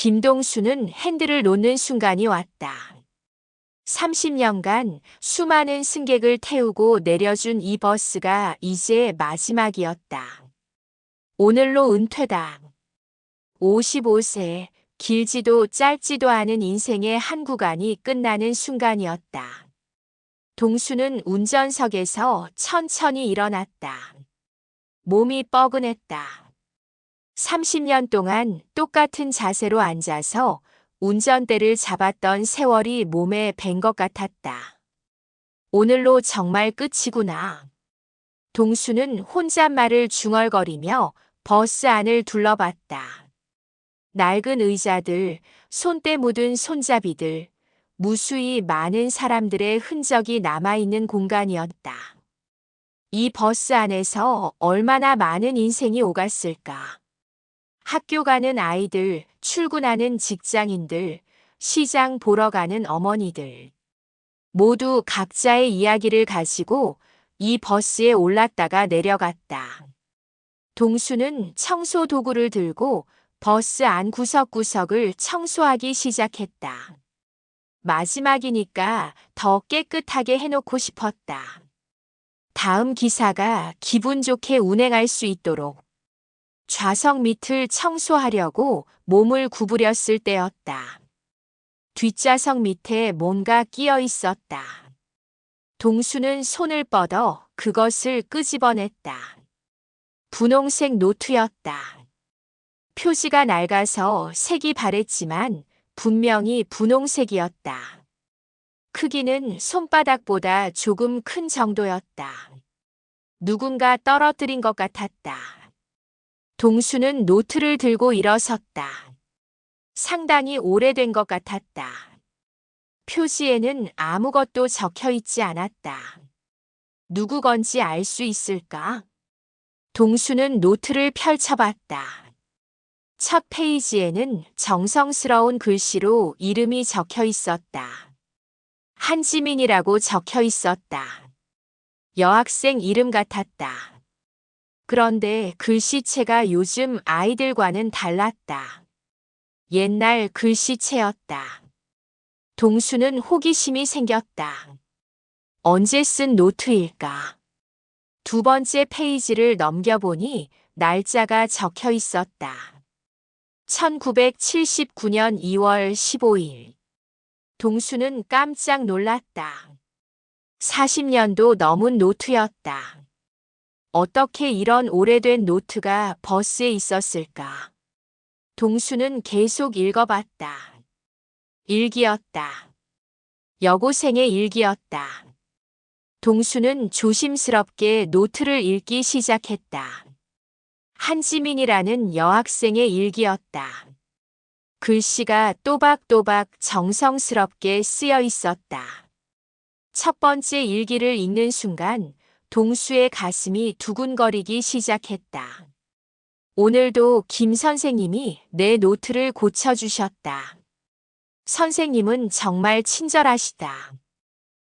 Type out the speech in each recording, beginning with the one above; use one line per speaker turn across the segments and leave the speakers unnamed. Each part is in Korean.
김동수는 핸들을 놓는 순간이 왔다. 30년간 수많은 승객을 태우고 내려준 이 버스가 이제 마지막이었다. 오늘로 은퇴다. 55세, 길지도 짧지도 않은 인생의 한 구간이 끝나는 순간이었다. 동수는 운전석에서 천천히 일어났다. 몸이 뻐근했다. 30년 동안 똑같은 자세로 앉아서 운전대를 잡았던 세월이 몸에 밴 것 같았다. 오늘로 정말 끝이구나. 동수는 혼잣말을 중얼거리며 버스 안을 둘러봤다. 낡은 의자들, 손때 묻은 손잡이들, 무수히 많은 사람들의 흔적이 남아있는 공간이었다. 이 버스 안에서 얼마나 많은 인생이 오갔을까. 학교 가는 아이들, 출근하는 직장인들, 시장 보러 가는 어머니들. 모두 각자의 이야기를 가지고 이 버스에 올랐다가 내려갔다. 동수는 청소 도구를 들고 버스 안 구석구석을 청소하기 시작했다. 마지막이니까 더 깨끗하게 해놓고 싶었다. 다음 기사가 기분 좋게 운행할 수 있도록. 좌석 밑을 청소하려고 몸을 구부렸을 때였다. 뒷좌석 밑에 뭔가 끼어 있었다. 동수는 손을 뻗어 그것을 끄집어냈다. 분홍색 노트였다. 표지가 낡아서 색이 바랬지만 분명히 분홍색이었다. 크기는 손바닥보다 조금 큰 정도였다. 누군가 떨어뜨린 것 같았다. 동수는 노트를 들고 일어섰다. 상당히 오래된 것 같았다. 표지에는 아무것도 적혀 있지 않았다. 누구 건지 알 수 있을까? 동수는 노트를 펼쳐봤다. 첫 페이지에는 정성스러운 글씨로 이름이 적혀 있었다. 한지민이라고 적혀 있었다. 여학생 이름 같았다. 그런데 글씨체가 요즘 아이들과는 달랐다. 옛날 글씨체였다. 동수는 호기심이 생겼다. 언제 쓴 노트일까? 두 번째 페이지를 넘겨보니 날짜가 적혀 있었다. 1979년 2월 15일. 동수는 깜짝 놀랐다. 40년도 넘은 노트였다. 어떻게 이런 오래된 노트가 버스에 있었을까? 동수는 계속 읽어봤다. 일기였다. 여고생의 일기였다. 동수는 조심스럽게 노트를 읽기 시작했다. 한지민이라는 여학생의 일기였다. 글씨가 또박또박 정성스럽게 쓰여 있었다. 첫 번째 일기를 읽는 순간 동수의 가슴이 두근거리기 시작했다. 오늘도 김 선생님이 내 노트를 고쳐주셨다. 선생님은 정말 친절하시다.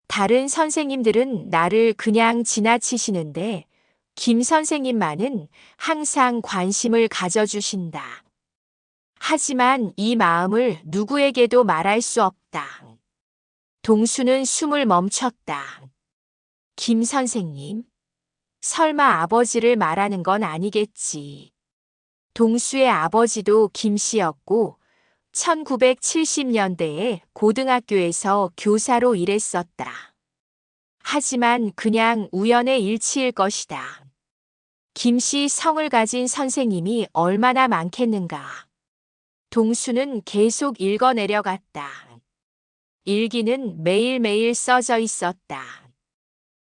다른 선생님들은 나를 그냥 지나치시는데 김 선생님만은 항상 관심을 가져주신다. 하지만 이 마음을 누구에게도 말할 수 없다. 동수는 숨을 멈췄다. 김 선생님? 설마 아버지를 말하는 건 아니겠지. 동수의 아버지도 김 씨였고 1970년대에 고등학교에서 교사로 일했었다. 하지만 그냥 우연의 일치일 것이다. 김 씨 성을 가진 선생님이 얼마나 많겠는가. 동수는 계속 읽어 내려갔다. 일기는 매일매일 써져 있었다.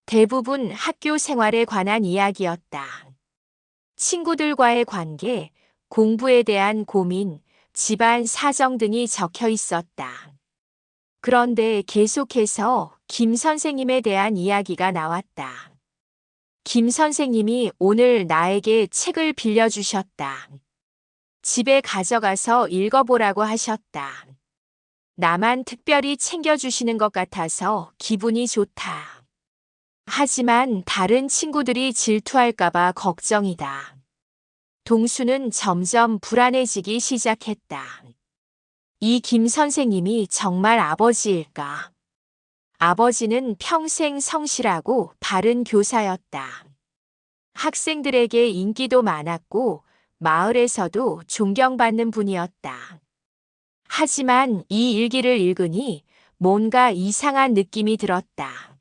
대부분 학교 생활에 관한 이야기였다. 친구들과의 관계, 공부에 대한 고민, 집안 사정 등이 적혀 있었다. 그런데 계속해서 김 선생님에 대한 이야기가 나왔다. 김 선생님이 오늘 나에게 책을 빌려주셨다. 집에 가져가서 읽어보라고 하셨다. 나만 특별히 챙겨주시는 것 같아서 기분이 좋다. 하지만 다른 친구들이 질투할까봐 걱정이다. 동수는 점점 불안해지기 시작했다. 이 김 선생님이 정말 아버지일까? 아버지는 평생 성실하고 바른 교사였다. 학생들에게 인기도 많았고 마을에서도 존경받는 분이었다. 하지만 이 일기를 읽으니 뭔가 이상한 느낌이 들었다.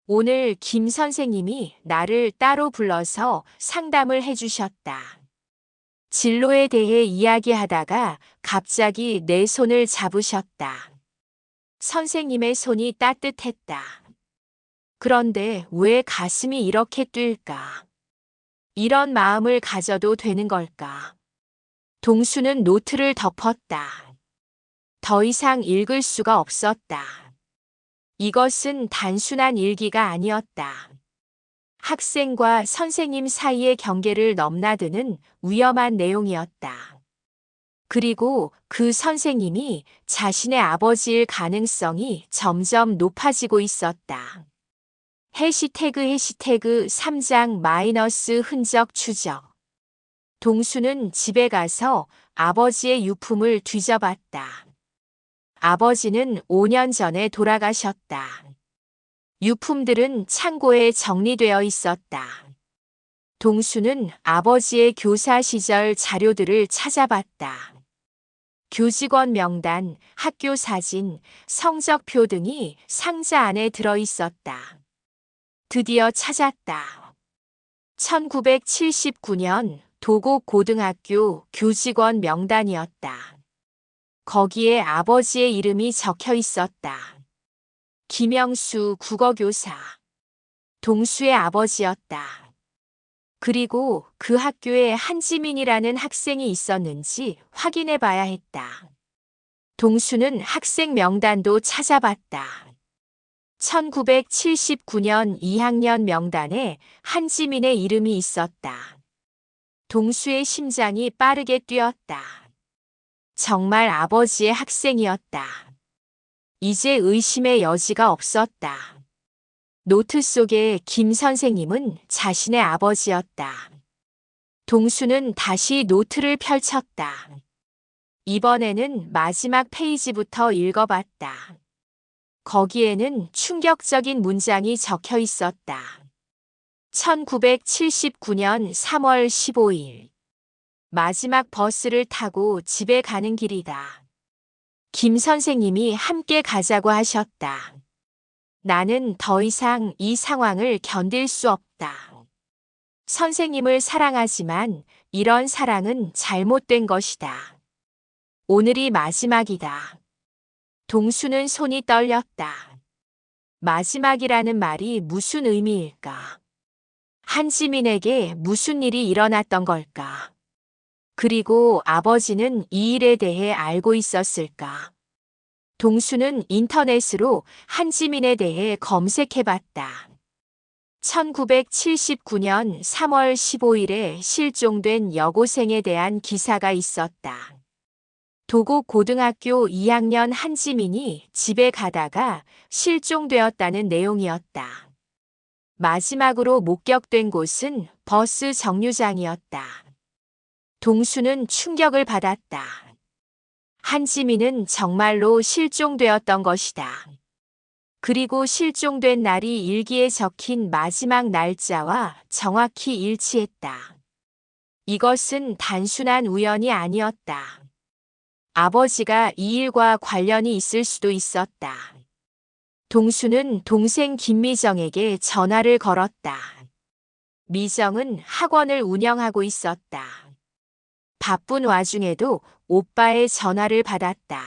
오늘 김 선생님이 나를 따로 불러서 상담을 해주셨다. 진로에 대해 이야기하다가 갑자기 내 손을 잡으셨다. 선생님의 손이 따뜻했다. 그런데 왜 가슴이 이렇게 뛸까? 이런 마음을 가져도 되는 걸까? 동수는 노트를 덮었다. 더 이상 읽을 수가 없었다. 이것은 단순한 일기가 아니었다. 학생과 선생님 사이의 경계를 넘나드는 위험한 내용이었다. 그리고 그 선생님이 자신의 아버지일 가능성이 점점 높아지고 있었다. 해시태그 3장 마이너스 흔적 추적. 동수는 집에 가서 아버지의 유품을 뒤져봤다. 아버지는 5년 전에 돌아가셨다. 유품들은 창고에 정리되어 있었다. 동수는 아버지의 교사 시절 자료들을 찾아봤다. 교직원 명단, 학교 사진, 성적표 등이 상자 안에 들어 있었다. 드디어 찾았다. 1979년 도곡고등학교 교직원 명단이었다. 거기에 아버지의 이름이 적혀 있었다. 김영수 국어교사. 동수의 아버지였다. 그리고 그 학교에 한지민이라는 학생이 있었는지 확인해 봐야 했다. 동수는 학생 명단도 찾아봤다. 1979년 2학년 명단에 한지민의 이름이 있었다. 동수의 심장이 빠르게 뛰었다. 정말 아버지의 학생이었다. 이제 의심의 여지가 없었다. 노트 속에 김 선생님은 자신의 아버지였다. 동수는 다시 노트를 펼쳤다. 이번에는 마지막 페이지부터 읽어봤다. 거기에는 충격적인 문장이 적혀 있었다. 1979년 3월 15일. 마지막 버스를 타고 집에 가는 길이다. 김 선생님이 함께 가자고 하셨다. 나는 더 이상 이 상황을 견딜 수 없다. 선생님을 사랑하지만 이런 사랑은 잘못된 것이다. 오늘이 마지막이다. 동수는 손이 떨렸다. 마지막이라는 말이 무슨 의미일까? 한지민에게 무슨 일이 일어났던 걸까? 그리고 아버지는 이 일에 대해 알고 있었을까? 동수는 인터넷으로 한지민에 대해 검색해봤다. 1979년 3월 15일에 실종된 여고생에 대한 기사가 있었다. 도곡고등학교 2학년 한지민이 집에 가다가 실종되었다는 내용이었다. 마지막으로 목격된 곳은 버스 정류장이었다. 동수는 충격을 받았다. 한지민은 정말로 실종되었던 것이다. 그리고 실종된 날이 일기에 적힌 마지막 날짜와 정확히 일치했다. 이것은 단순한 우연이 아니었다. 아버지가 이 일과 관련이 있을 수도 있었다. 동수는 동생 김미정에게 전화를 걸었다. 미정은 학원을 운영하고 있었다. 바쁜 와중에도 오빠의 전화를 받았다.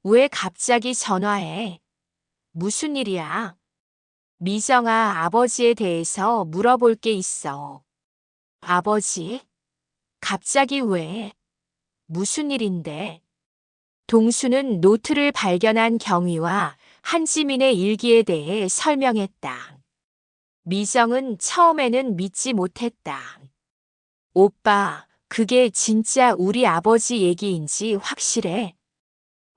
왜 갑자기 전화해? 무슨 일이야? 미정아, 아버지에 대해서 물어볼 게 있어. 아버지? 갑자기 왜? 무슨 일인데? 동수는 노트를 발견한 경위와 한지민의 일기에 대해 설명했다. 미정은 처음에는 믿지 못했다. 오빠, 그게 진짜 우리 아버지 얘기인지 확실해?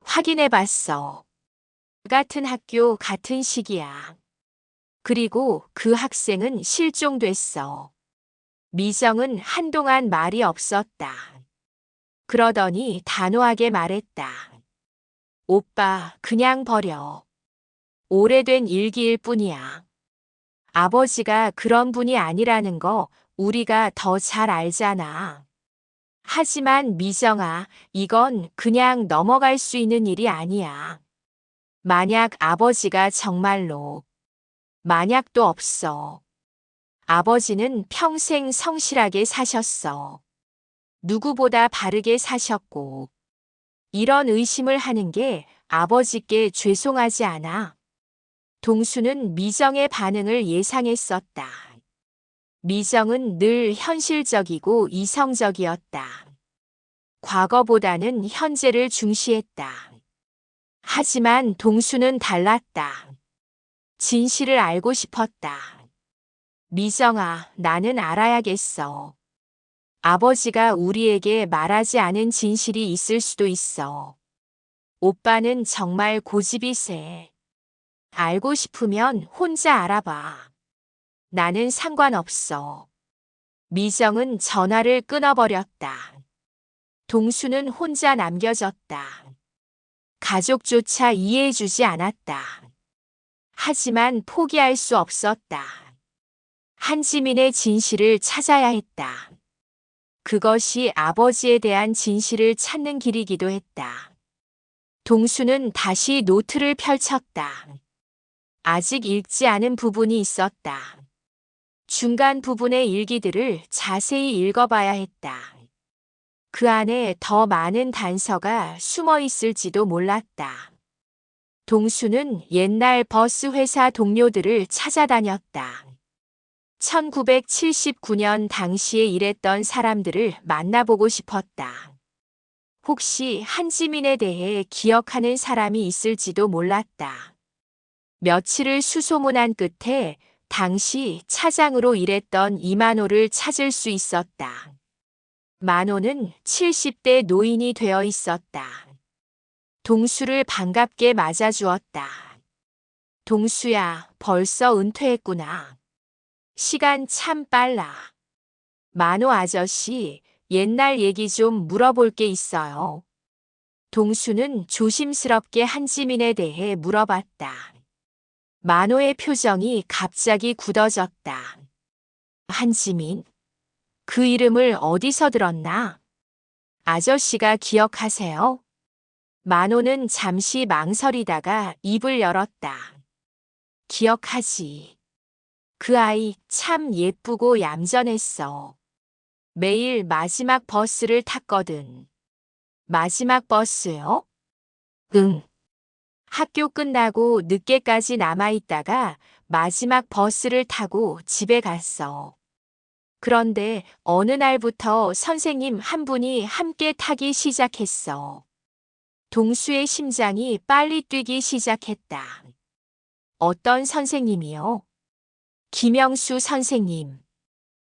확인해봤어. 같은 학교, 같은 시기야. 그리고 그 학생은 실종됐어. 미정은 한동안 말이 없었다. 그러더니 단호하게 말했다. 오빠, 그냥 버려. 오래된 일기일 뿐이야. 아버지가 그런 분이 아니라는 거 우리가 더 잘 알잖아. 하지만 미정아, 이건 그냥 넘어갈 수 있는 일이 아니야. 만약 아버지가 정말로, 만약도 없어. 아버지는 평생 성실하게 사셨어. 누구보다 바르게 사셨고, 이런 의심을 하는 게 아버지께 죄송하지 않아. 동수는 미정의 반응을 예상했었다. 미정은 늘 현실적이고 이성적이었다. 과거보다는 현재를 중시했다. 하지만 동수는 달랐다. 진실을 알고 싶었다. 미정아, 나는 알아야겠어. 아버지가 우리에게 말하지 않은 진실이 있을 수도 있어. 오빠는 정말 고집이 세. 알고 싶으면 혼자 알아봐. 나는 상관없어. 미정은 전화를 끊어버렸다. 동수는 혼자 남겨졌다. 가족조차 이해해주지 않았다. 하지만 포기할 수 없었다. 한지민의 진실을 찾아야 했다. 그것이 아버지에 대한 진실을 찾는 길이기도 했다. 동수는 다시 노트를 펼쳤다. 아직 읽지 않은 부분이 있었다. 중간 부분의 일기들을 자세히 읽어봐야 했다. 그 안에 더 많은 단서가 숨어 있을지도 몰랐다. 동수는 옛날 버스 회사 동료들을 찾아다녔다. 1979년 당시에 일했던 사람들을 만나보고 싶었다. 혹시 한지민에 대해 기억하는 사람이 있을지도 몰랐다. 며칠을 수소문한 끝에 당시 차장으로 일했던 이만호를 찾을 수 있었다. 만호는 70대 노인이 되어 있었다. 동수를 반갑게 맞아주었다. 동수야, 벌써 은퇴했구나. 시간 참 빨라. 만호 아저씨, 옛날 얘기 좀 물어볼 게 있어요. 동수는 조심스럽게 한지민에 대해 물어봤다. 만호의 표정이 갑자기 굳어졌다. 한지민? 그 이름을 어디서 들었나? 아저씨가 기억하세요? 만호는 잠시 망설이다가 입을 열었다. 기억하지. 그 아이 참 예쁘고 얌전했어. 매일 마지막 버스를 탔거든. 마지막 버스요? 응. 학교 끝나고 늦게까지 남아있다가 마지막 버스를 타고 집에 갔어. 그런데 어느 날부터 선생님 한 분이 함께 타기 시작했어. 동수의 심장이 빨리 뛰기 시작했다. 어떤 선생님이요? 김영수 선생님.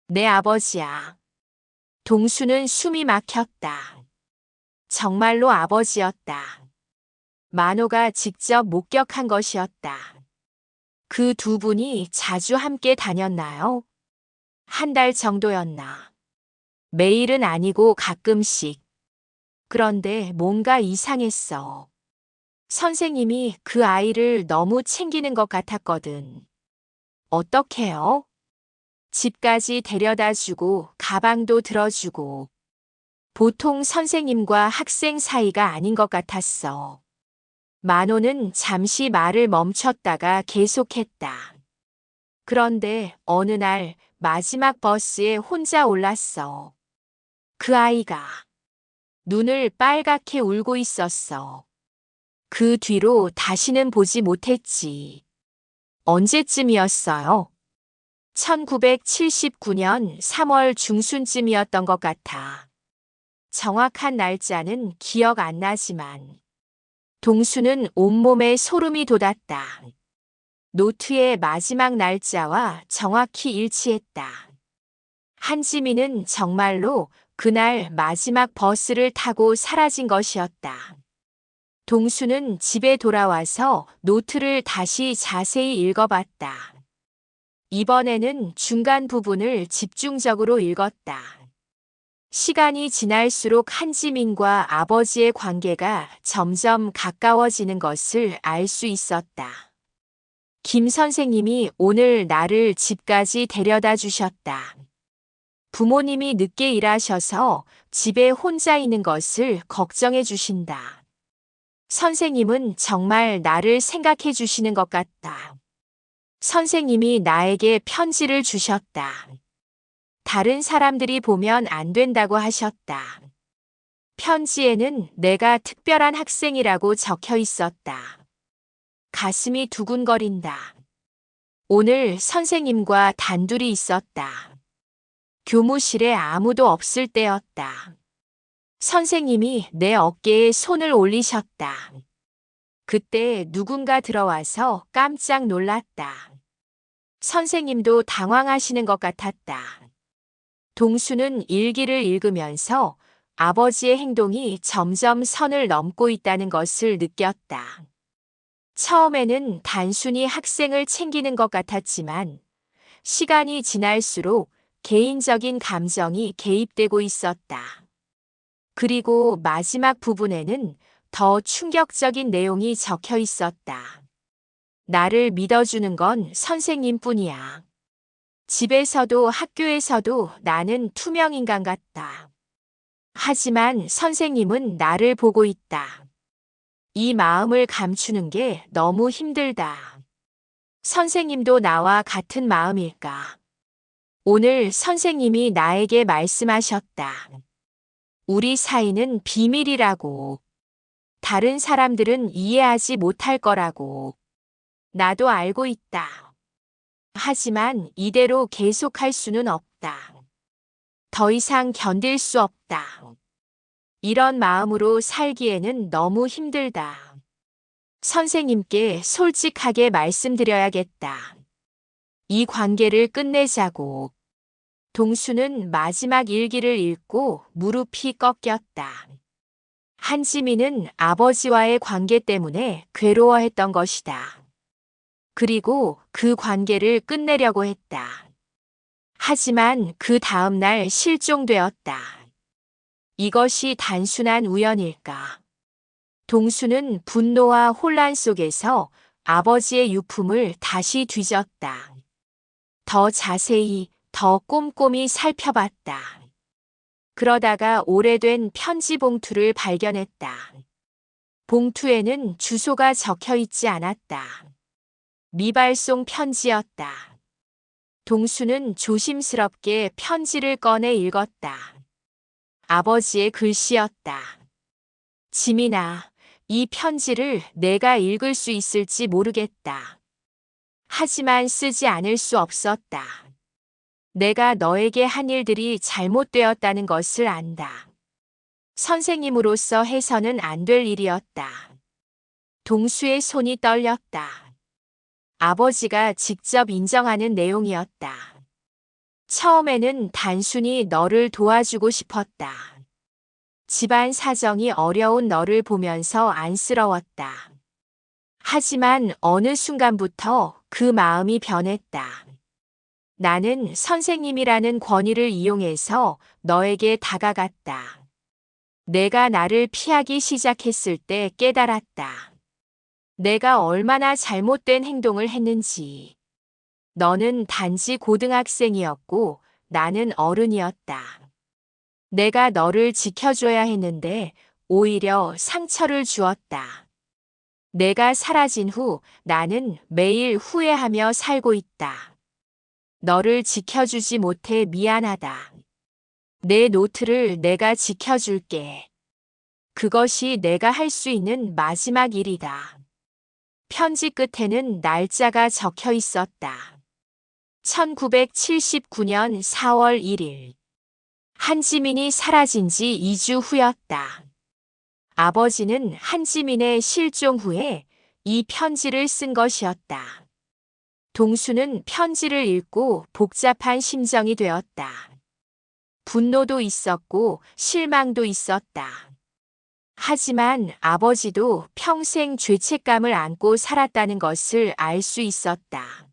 내 아버지야. 동수는 숨이 막혔다. 정말로 아버지였다. 만호가 직접 목격한 것이었다. 그 두 분이 자주 함께 다녔나요? 한 달 정도였나? 매일은 아니고 가끔씩. 그런데 뭔가 이상했어. 선생님이 그 아이를 너무 챙기는 것 같았거든. 어떻게요? 집까지 데려다 주고 가방도 들어주고. 보통 선생님과 학생 사이가 아닌 것 같았어. 만호는 잠시 말을 멈췄다가 계속했다. 그런데 어느 날 마지막 버스에 혼자 올랐어. 그 아이가 눈을 빨갛게 울고 있었어. 그 뒤로 다시는 보지 못했지. 언제쯤이었어요? 1979년 3월 중순쯤이었던 것 같아. 정확한 날짜는 기억 안 나지만 동수는 온몸에 소름이 돋았다. 노트의 마지막 날짜와 정확히 일치했다. 한지민은 정말로 그날 마지막 버스를 타고 사라진 것이었다. 동수는 집에 돌아와서 노트를 다시 자세히 읽어봤다. 이번에는 중간 부분을 집중적으로 읽었다. 시간이 지날수록 한지민과 아버지의 관계가 점점 가까워지는 것을 알 수 있었다. 김 선생님이 오늘 나를 집까지 데려다 주셨다. 부모님이 늦게 일하셔서 집에 혼자 있는 것을 걱정해 주신다. 선생님은 정말 나를 생각해 주시는 것 같다. 선생님이 나에게 편지를 주셨다. 다른 사람들이 보면 안 된다고 하셨다. 편지에는 내가 특별한 학생이라고 적혀 있었다. 가슴이 두근거린다. 오늘 선생님과 단둘이 있었다. 교무실에 아무도 없을 때였다. 선생님이 내 어깨에 손을 올리셨다. 그때 누군가 들어와서 깜짝 놀랐다. 선생님도 당황하시는 것 같았다. 동수는 일기를 읽으면서 아버지의 행동이 점점 선을 넘고 있다는 것을 느꼈다. 처음에는 단순히 학생을 챙기는 것 같았지만 시간이 지날수록 개인적인 감정이 개입되고 있었다. 그리고 마지막 부분에는 더 충격적인 내용이 적혀 있었다. 나를 믿어주는 건 선생님뿐이야. 집에서도 학교에서도 나는 투명인간 같다. 하지만 선생님은 나를 보고 있다. 이 마음을 감추는 게 너무 힘들다. 선생님도 나와 같은 마음일까? 오늘 선생님이 나에게 말씀하셨다. 우리 사이는 비밀이라고. 다른 사람들은 이해하지 못할 거라고. 나도 알고 있다. 하지만 이대로 계속할 수는 없다. 더 이상 견딜 수 없다. 이런 마음으로 살기에는 너무 힘들다. 선생님께 솔직하게 말씀드려야겠다. 이 관계를 끝내자고. 동수는 마지막 일기를 읽고 무릎이 꺾였다. 한지민은 아버지와의 관계 때문에 괴로워했던 것이다. 그리고 그 관계를 끝내려고 했다. 하지만 그 다음 날 실종되었다. 이것이 단순한 우연일까? 동수는 분노와 혼란 속에서 아버지의 유품을 다시 뒤졌다. 더 자세히, 더 꼼꼼히 살펴봤다. 그러다가 오래된 편지 봉투를 발견했다. 봉투에는 주소가 적혀 있지 않았다. 미발송 편지였다. 동수는 조심스럽게 편지를 꺼내 읽었다. 아버지의 글씨였다. 지민아, 이 편지를 내가 읽을 수 있을지 모르겠다. 하지만 쓰지 않을 수 없었다. 내가 너에게 한 일들이 잘못되었다는 것을 안다. 선생님으로서 해서는 안 될 일이었다. 동수의 손이 떨렸다. 아버지가 직접 인정하는 내용이었다. 처음에는 단순히 너를 도와주고 싶었다. 집안 사정이 어려운 너를 보면서 안쓰러웠다. 하지만 어느 순간부터 그 마음이 변했다. 나는 선생님이라는 권위를 이용해서 너에게 다가갔다. 내가 나를 피하기 시작했을 때 깨달았다. 내가 얼마나 잘못된 행동을 했는지. 너는 단지 고등학생이었고 나는 어른이었다. 내가 너를 지켜줘야 했는데 오히려 상처를 주었다. 내가 사라진 후 나는 매일 후회하며 살고 있다. 너를 지켜주지 못해 미안하다. 내 노트를 내가 지켜줄게. 그것이 내가 할 수 있는 마지막 일이다. 편지 끝에는 날짜가 적혀 있었다. 1979년 4월 1일. 한지민이 사라진 지 2주 후였다. 아버지는 한지민의 실종 후에 이 편지를 쓴 것이었다. 동수는 편지를 읽고 복잡한 심정이 되었다. 분노도 있었고 실망도 있었다. 하지만 아버지도 평생 죄책감을 안고 살았다는 것을 알 수 있었다.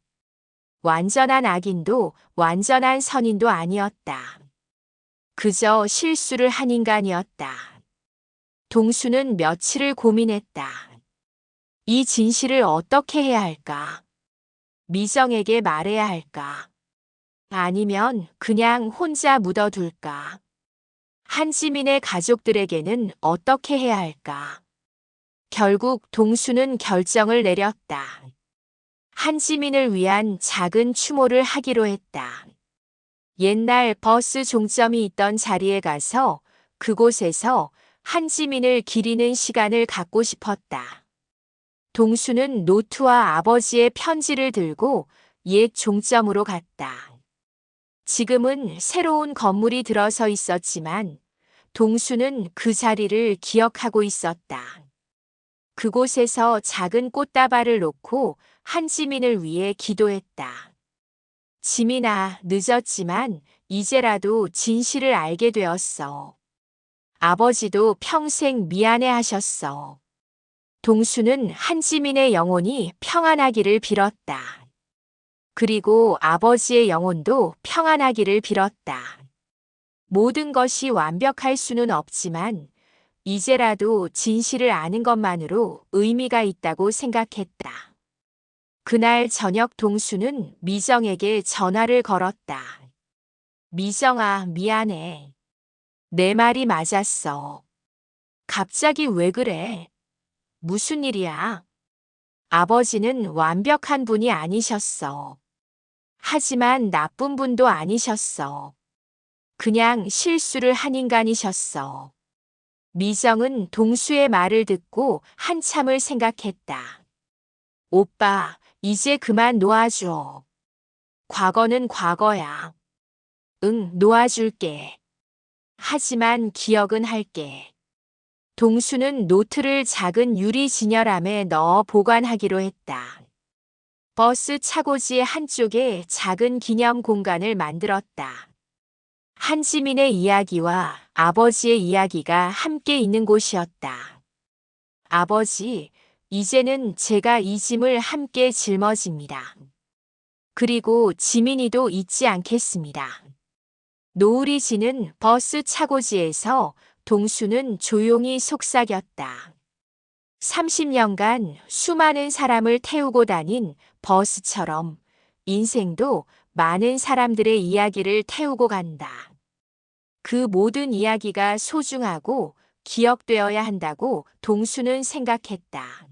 완전한 악인도 완전한 선인도 아니었다. 그저 실수를 한 인간이었다. 동수는 며칠을 고민했다. 이 진실을 어떻게 해야 할까? 미정에게 말해야 할까? 아니면 그냥 혼자 묻어둘까? 한지민의 가족들에게는 어떻게 해야 할까? 결국 동수는 결정을 내렸다. 한지민을 위한 작은 추모를 하기로 했다. 옛날 버스 종점이 있던 자리에 가서 그곳에서 한지민을 기리는 시간을 갖고 싶었다. 동수는 노트와 아버지의 편지를 들고 옛 종점으로 갔다. 지금은 새로운 건물이 들어서 있었지만 동수는 그 자리를 기억하고 있었다. 그곳에서 작은 꽃다발을 놓고 한지민을 위해 기도했다. 지민아, 늦었지만 이제라도 진실을 알게 되었어. 아버지도 평생 미안해 하셨어. 동수는 한지민의 영혼이 평안하기를 빌었다. 그리고 아버지의 영혼도 평안하기를 빌었다. 모든 것이 완벽할 수는 없지만 이제라도 진실을 아는 것만으로 의미가 있다고 생각했다. 그날 저녁 동수는 미정에게 전화를 걸었다. 미정아, 미안해. 내 말이 맞았어. 갑자기 왜 그래? 무슨 일이야? 아버지는 완벽한 분이 아니셨어. 하지만 나쁜 분도 아니셨어. 그냥 실수를 한 인간이셨어. 미정은 동수의 말을 듣고 한참을 생각했다. 오빠, 이제 그만 놓아줘. 과거는 과거야. 응, 놓아줄게. 하지만 기억은 할게. 동수는 노트를 작은 유리 진열함에 넣어 보관하기로 했다. 버스 차고지 한쪽에 작은 기념 공간을 만들었다. 한지민의 이야기와 아버지의 이야기가 함께 있는 곳이었다. 아버지, 이제는 제가 이 짐을 함께 짊어집니다. 그리고 지민이도 잊지 않겠습니다. 노을이 지는 버스 차고지에서 동수는 조용히 속삭였다. 30년간 수많은 사람을 태우고 다닌 버스처럼 인생도 많은 사람들의 이야기를 태우고 간다. 그 모든 이야기가 소중하고 기억되어야 한다고 동수는 생각했다.